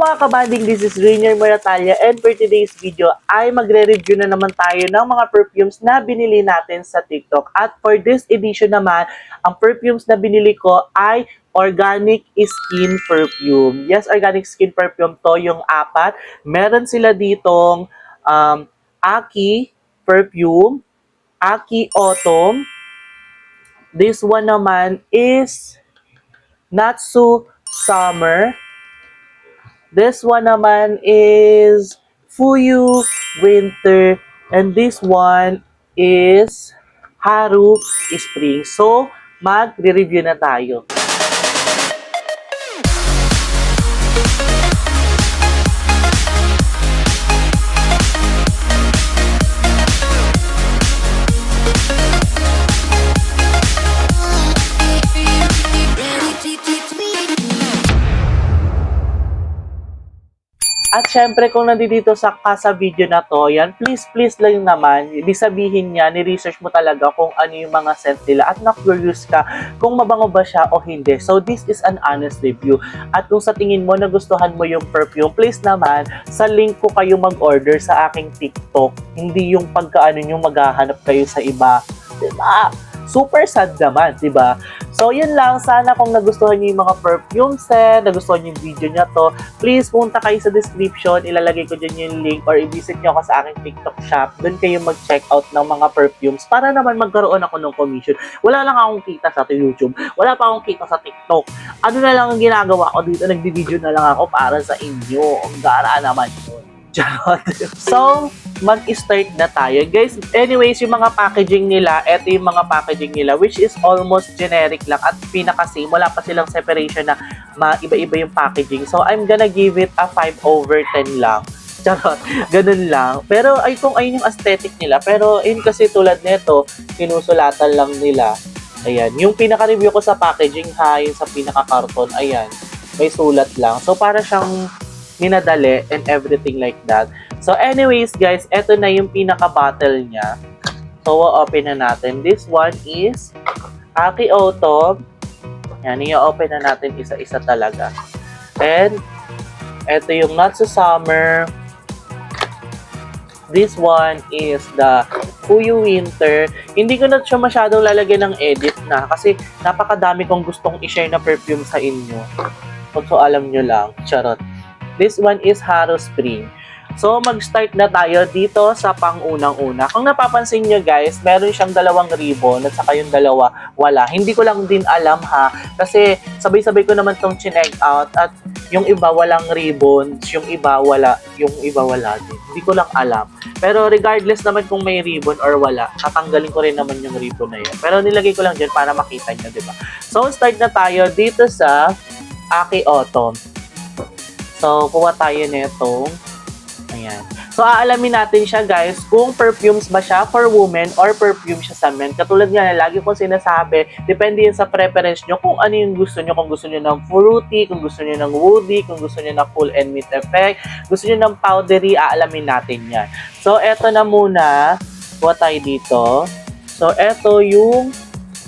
Mga kabanding, this is Rainier Moratalia, and for today's video ay magre-review na naman tayo ng mga perfumes na binili natin sa TikTok. At for this edition naman, ang perfumes na binili ko ay Organic Skin Perfume. Yes, Organic Skin Perfume to, yung apat. Meron sila ditong Aki Perfume, Aki Autumn. This one naman is Natsu Summer. This one naman is Fuyu Winter, and this one is Haru Spring. So, mag-review na tayo. At syempre, kung nandito sa video na to, yan, please lang naman, ibig sabihin niya, ni-research mo talaga kung ano yung mga scent nila at na-curious ka kung mabango ba siya o hindi. So, this is an honest review. At kung sa tingin mo, nagustuhan mo yung perfume, please naman, sa link ko kayo mag-order sa aking TikTok. Hindi yung pagkaano yung maghahanap kayo sa iba. Diba? Super sad naman, diba? So, yun lang. Sana kung nagustuhan niyo yung mga perfume set, nagustuhan niyo yung video niya to, please punta kayo sa description. Ilalagay ko dyan yung link or i-visit niyo ako sa aking TikTok shop. Doon kayo mag-check out ng mga perfumes para naman magkaroon ako ng commission. Wala lang akong kita sa YouTube. Wala pa akong kita sa TikTok. Ano na lang ang ginagawa ko dito? Nagdi-video na lang ako para sa inyo. Ang gara naman yun. Charot. So, mag-start na tayo. Guys, anyways, yung mga packaging nila, eto yung mga packaging nila, which is almost generic lang at pinaka-same. Wala pa silang separation na iba-iba yung packaging. So, I'm gonna give it a 5/10 lang. Charot. Ganun lang. Pero, ay kung ayun yung aesthetic nila. Pero, ayun kasi tulad nito, sinusulatan lang nila. Ayan. Yung pinaka-review ko sa packaging, yun sa pinaka-karton, ayan. May sulat lang. So, para siyang minadali and everything like that. So anyways guys, eto na yung pinaka-bottle niya. So open na natin. This one is Aki Autumn. Yan, i-open na natin isa-isa talaga. And eto yung Natsu Summer. This one is the Fuyu Winter. Hindi ko na siya masyadong lalagyan ng edit na kasi napakadami kong gustong i-share na perfume sa inyo. So alam nyo lang. Charot. This one is Haru Spring. So, mag-start na tayo dito sa pang-unang-una. Kung napapansin nyo guys, meron siyang dalawang ribbon at saka yung dalawa wala. Hindi ko lang din alam kasi sabay-sabay ko naman tong chinek out at yung iba walang ribbons, yung iba wala din. Hindi ko lang alam. Pero regardless naman kung may ribbon or wala, tatanggalin ko rin naman yung ribbon na yun. Pero nilagay ko lang dyan para makita nyo, diba? So, start na tayo dito sa Aki Autumn. So, kuha tayo nitong, ayan. So, aalamin natin siya guys, kung perfumes ba siya for women or perfume siya sa men. Katulad nga, lagi kong sinasabi, depende yun sa preference nyo kung ano yung gusto nyo. Kung gusto nyo ng fruity, kung gusto nyo ng woody, kung gusto nyo ng cool and mist effect, gusto nyo ng powdery, aalamin natin yan. So, eto na muna, kuha tayo dito. So, eto yung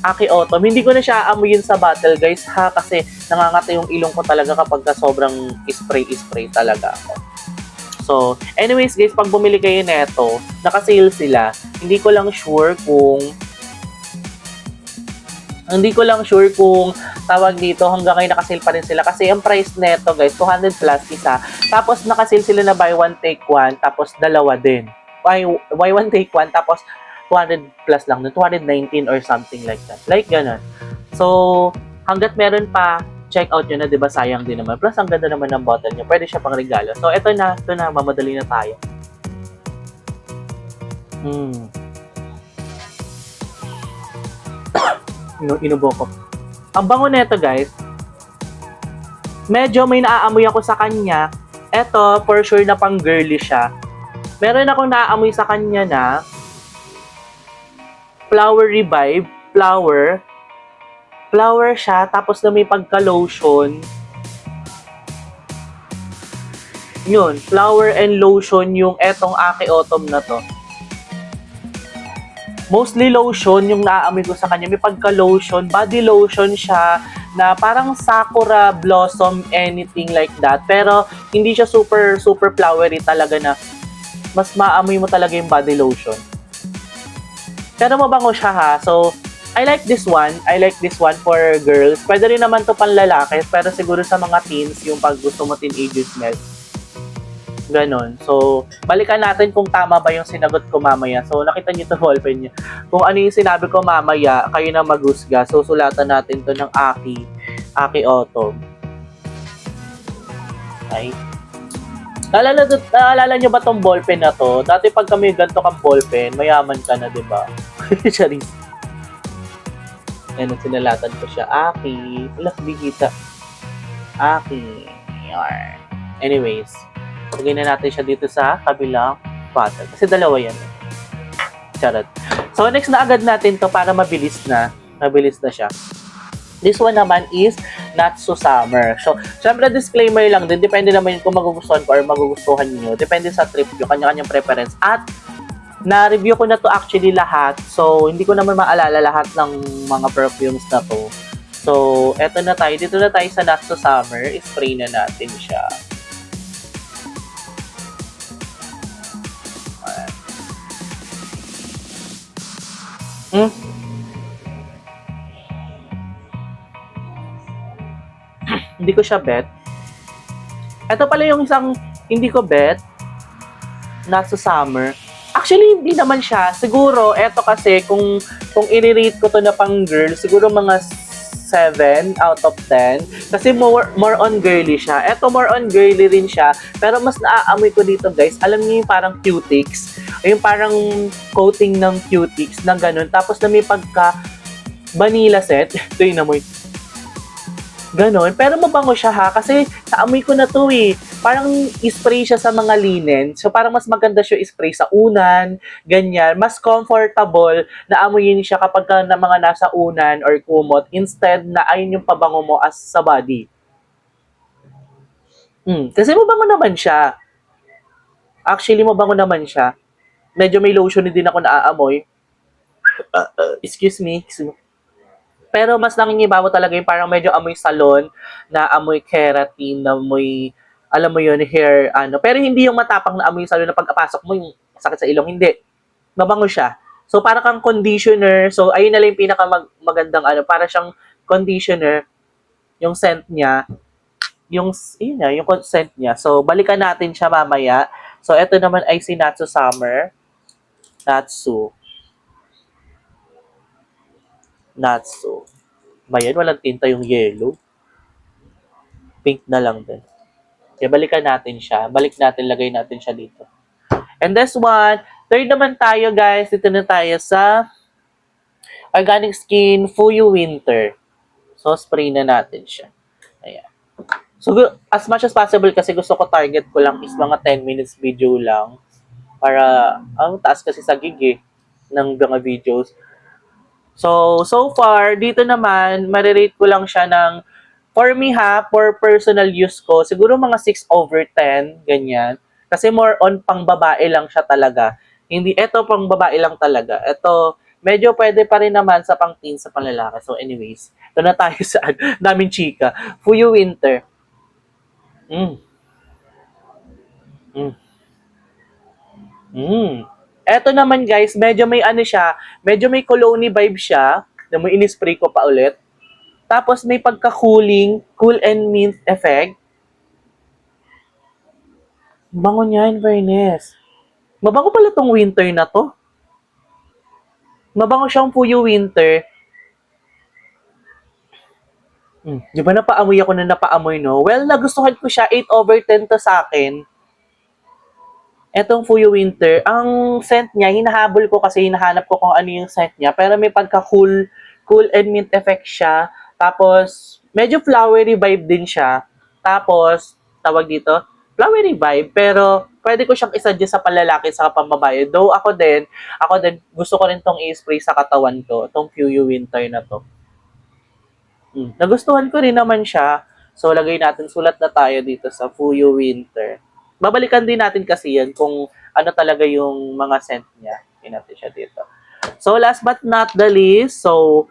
Aki Autumn. Hindi ko na siya aamuyin sa bottle guys kasi nangangata yung ilong ko talaga kapag sobrang spray talaga ako. So, anyways guys, pag bumili kayo neto, naka-sale sila. Hindi ko lang sure kung tawag dito hanggang ngayon naka-sale pa rin sila kasi ang price neto guys, 200 plus isa. Tapos naka-sale sila na buy one take one, tapos dalawa din. Buy one take one, tapos 200 plus lang, 219 or something like that. Like ganun. So, hanggat meron pa, check out nyo na, diba? Sayang din naman. Plus, ang ganda naman ng bottle nyo. Pwede siya pang regalo. So, ito na, mamadali na tayo. Inubo ko. Ang bango nito, guys. Medyo may naaamoy ako sa kanya. Ito, for sure na pang girly siya. Meron akong naaamoy sa kanya na flower revive, flower siya, tapos na may pagka-lotion. Yun, flower and lotion yung etong Aki Autumn na to. Mostly lotion yung naaamoy ko sa kanya. May pagka-lotion, body lotion siya, na parang sakura blossom, anything like that. Pero hindi siya super flowery talaga na mas maamoy mo talaga yung body lotion. Pero mabango siya ha. So, I like this one. I like this one for girls. Pwede rin naman to panlalaki, pero siguro sa mga teens, yung pag gusto mo teenager smell. Ganon. So, balikan natin kung tama ba yung sinagot ko mamaya. So, nakita niyo to ballpen niya. Kung ano yung sinabi ko mamaya, kayo na maghusga. So, sulatan natin to ng Aki Autumn. Okay. Naalala nyo ba tong ballpen na to? Dati pag kami ganito kang ballpen, mayaman ka na, di ba? Charis. Ayan, sinalatan ko siya. Aki. Wala, bihita. Aki. Yarn. Anyways, lagay na natin siya dito sa kabilang bottle. Kasi dalawa yan. Charot. So, next na agad natin to para mabilis na. Mabilis na siya. This one naman is Not So Summer. So, syempre disclaimer lang din. Depende naman kung magugustuhan ko or magugustuhan niyo. Depende sa trip nyo, kanya-kanyang preference. At na-review ko na to actually lahat. So, hindi ko naman maalala lahat ng mga perfumes na to. So, eto na tayo. Dito na tayo sa Not So Summer. Spray na natin siya. Hindi ko siya bet. Ito pala yung isang hindi ko bet. Not So Summer. Actually, hindi naman siya. Siguro, eto kasi, kung i-rate ko to na pang girl, siguro mga 7 out of 10. Kasi more on girly siya. Eto, more on girly rin siya. Pero mas naaamoy ko dito, guys. Alam niyo yung parang cutics. Yung parang coating ng cutics na ganun. Tapos na may pagka vanilla set. Ito yung amoy. Ganon. Pero mabango siya ha. Kasi naamoy ko na to eh. Parang spray siya sa mga linen. So parang mas maganda siya spray sa unan. Ganyan. Mas comfortable na amoyin siya kapag ka na mga nasa unan or kumot. Instead na ayun yung pabango mo as sa body. Kasi mabango naman siya. Actually, mabango naman siya. Medyo may lotion din ako naaamoy. Excuse me. Pero mas nangingibabaw talaga yung parang medyo amoy salon, na amoy keratin, na amoy, alam mo yun, hair, ano. Pero hindi yung matapang na amoy salon na pagkapasok mo, yung sakit sa ilong. Hindi. Mabango siya. So, para kang conditioner. So, ayun na lang yung magandang ano. Para siyang conditioner. Yung scent niya. Yung scent niya. So, balikan natin siya mamaya. So, ito naman ay si Not So Summer. Natsu. Bayan, walang tinta yung yellow. Pink na lang din. Kaya balikan natin siya. Lagay natin siya dito. And this one, third naman tayo guys. Dito na tayo sa Organic Skin Fuyu Winter. So, spray na natin siya. Ayan. So, as much as possible kasi gusto ko target ko lang is mga 10 minutes video lang. Para, ang taas kasi sa gig eh, ng mga videos. So far, dito naman, marirate ko lang siya ng, for me ha, for personal use ko, siguro mga 6/10, ganyan. Kasi more on pang babae lang siya talaga. Hindi, eto pang babae lang talaga. Eto, medyo pwede pa rin naman sa pang teen, sa panlalaki. So anyways, ito na tayo sa, namin chika. Fuyu Winter. Eto naman guys, medyo may ano siya, medyo may cologne vibe siya, na mo in-spray ko pa ulit. Tapos may pagka-cooling, cool and mint effect. Bango niya, in fairness. Mabango pala tong winter na to. Mabango siyang Fuyu Winter. Di ba napaamoy ako na napaamoy, no? Well, nagustuhan ko siya, 8/10 to sa akin. Etong Fuyu Winter, ang scent niya, hinahabol ko kasi hinahanap ko kung ano yung scent niya. Pero may pagka-cool and mint effect siya. Tapos, medyo flowery vibe din siya. Tapos, tawag dito, flowery vibe. Pero, pwede ko siyang isa-suggest sa panlalaki sa pambabae. Though ako din, gusto ko rin tong i-spray sa katawan ko. Tong Fuyu Winter na to. Nagustuhan ko rin naman siya. So, lagay natin, sulat na tayo dito sa Fuyu Winter. Babalikan din natin kasi yan kung ano talaga yung mga scent niya. Natin siya dito. So, last but not the least, so,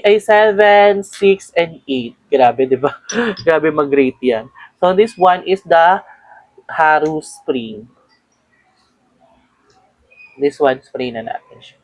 ay 7, 6, and 8. Grabe, di ba? Grabe mag-rate yan. So, this one is the Haru Spring. This one, spray na natin siya.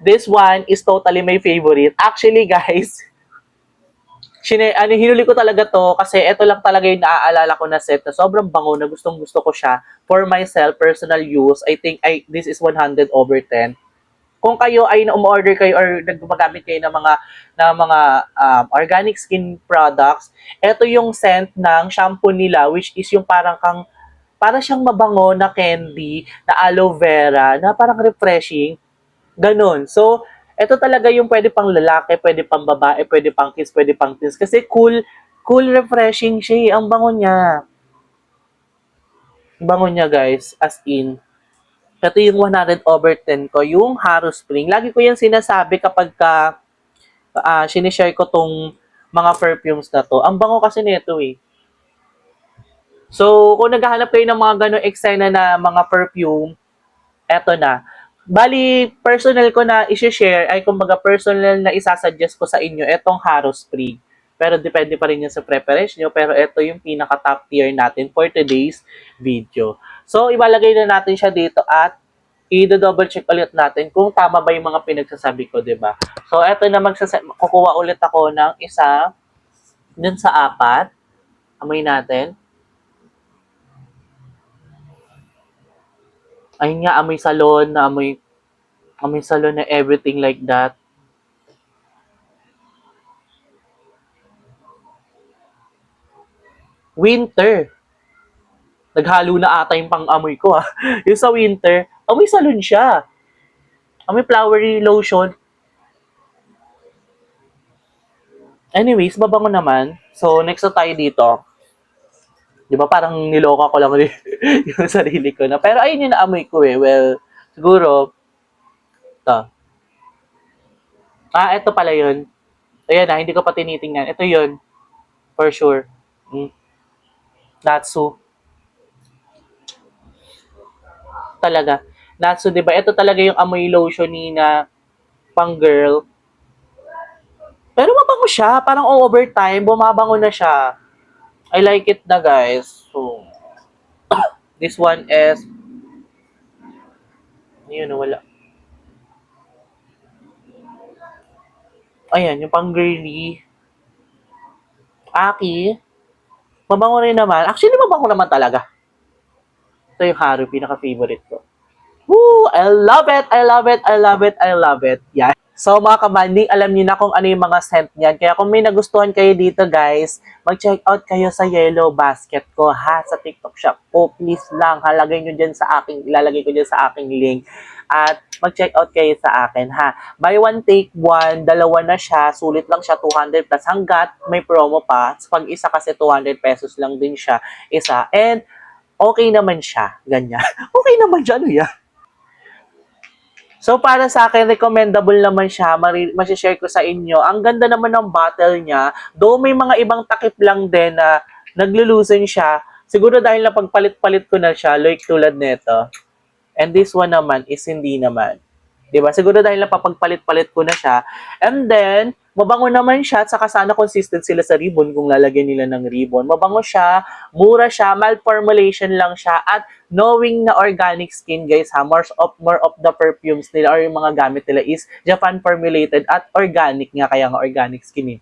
This one is totally my favorite. Actually, guys, hinuli ko talaga to kasi ito lang talaga yung naaalala ko na set na sobrang bango na gustong gusto ko siya for myself, personal use. I think this is 100/10. Kung kayo ay na-order kayo or nagmagamit kayo ng mga organic skin products, ito yung scent ng shampoo nila, which is yung para siyang mabango na candy, na aloe vera, na parang refreshing. Ganon. So, ito talaga yung pwede pang lalaki, pwede pang babae, pwede pang kids, pwede pang teens. Kasi cool, refreshing siya. Ang bango niya. Ang bango niya, guys. As in. Ito yung 100/10 ko, yung Haru Spring. Lagi ko yan sinasabi kapag sinishare ko tong mga perfumes na to. Ang bango kasi nito eh. So, kung naghahanap kayo ng mga gano'ng eksena na mga perfume, eto na. Bali, personal ko na i-share, ay kumbaga personal na isasuggest ko sa inyo, etong Haru Spring. Pero depende pa rin yan sa preference nyo. Pero ito yung pinaka-top tier natin for today's video. So, ibalagay na natin siya dito at i-double check ulit natin kung tama ba yung mga pinagsasabi ko, di ba? So, eto na kukuha ulit ako ng isa dun sa 4. Amoy natin. Ayun nga, amoy salon na everything like that. Winter. Naghalo na ata yung pang-amoy ko ha. Yung sa winter, amoy salon siya. Amoy flowery lotion. Anyways, mabango naman. So, next na tayo dito. Di ba parang niloka ko lang yung sarili ko na. Pero ayun yung naamoy ko eh. Well, siguro, ito. Ito pala yun. Ayan na, hindi ko pa tinitingnan. Ito yun. For sure. Natsu. Talaga. Natsu, di ba? Ito talaga yung amoy lotion ni na pang girl. Pero mabango siya. Parang overtime, bumabango na siya. I like it na, guys. So, this one is yun, wala. Ayan, yung pang girly. Aki. Mabango rin naman. Actually, mabango naman talaga. Ito yung Haru, pinaka-favorite ko. Woo! I love it! I love it! I love it! I love it! Yan. So mga kabanding, alam niyo na kung ano yung mga scent niyan. Kaya kung may nagustuhan kayo dito guys, mag-check out kayo sa Yellow Basket ko ha, sa TikTok shop ko. Please lang, ilalagay ko dyan sa aking link. At mag-check out kayo sa akin ha. Buy one, take one, dalawa na siya, sulit lang siya 200 plus hanggat may promo pa. Pag isa kasi 200 pesos lang din siya, isa. And okay naman siya, ganyan. Okay naman siya, ano yan? So, para sa akin, recommendable naman siya. Masishare ko sa inyo. Ang ganda naman ng bottle niya. Though may mga ibang takip lang din na naglulusen siya. Siguro dahil na pagpalit-palit ko na siya, like tulad nito. And this one naman is hindi naman. Diba? Siguro dahil na papagpalit-palit ko na siya. And then, mabango naman siya at saka sana consistent sila sa ribbon kung lalagyan nila ng ribbon. Mabango siya, mura siya, mild formulation lang siya at knowing na organic skin guys ha, more of the perfumes nila or yung mga gamit nila is Japan formulated at organic nga kaya nga organic skin eh.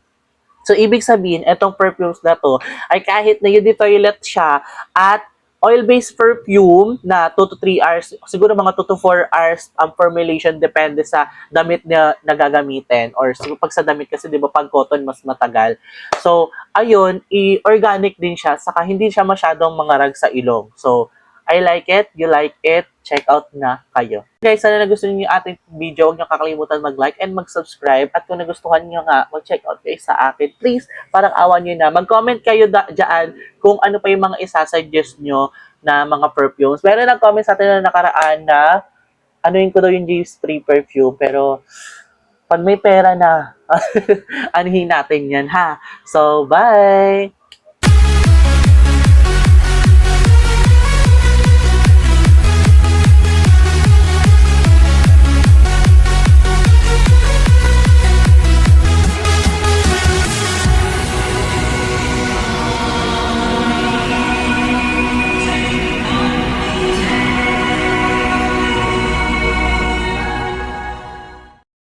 So, ibig sabihin, etong perfumes na to ay kahit na UV toilet siya at oil-based perfume na 2 to 3 hours, siguro mga 2 to 4 hours ang formulation depende sa damit na nagagamitin or pag sa damit kasi 'di ba pag cotton mas matagal. So, ayun, organic din siya saka hindi siya masyadong mangarag sa ilong. So, I like it, you like it, check out na kayo. Guys, sana nagustuhan niyo yung ating video, huwag niyo kakalimutan mag-like and mag-subscribe at kung nagustuhan niyo nga, mag-check out kayo sa akin. Please, parang awan niyo na. Mag-comment kayo dyan kung ano pa yung mga isasuggest niyo na mga perfumes. Meron nag-comment sa atin na nakaraan na anuhin ko daw yung J Spray perfume, pero pag may pera na, anuhin natin yan ha. So, bye!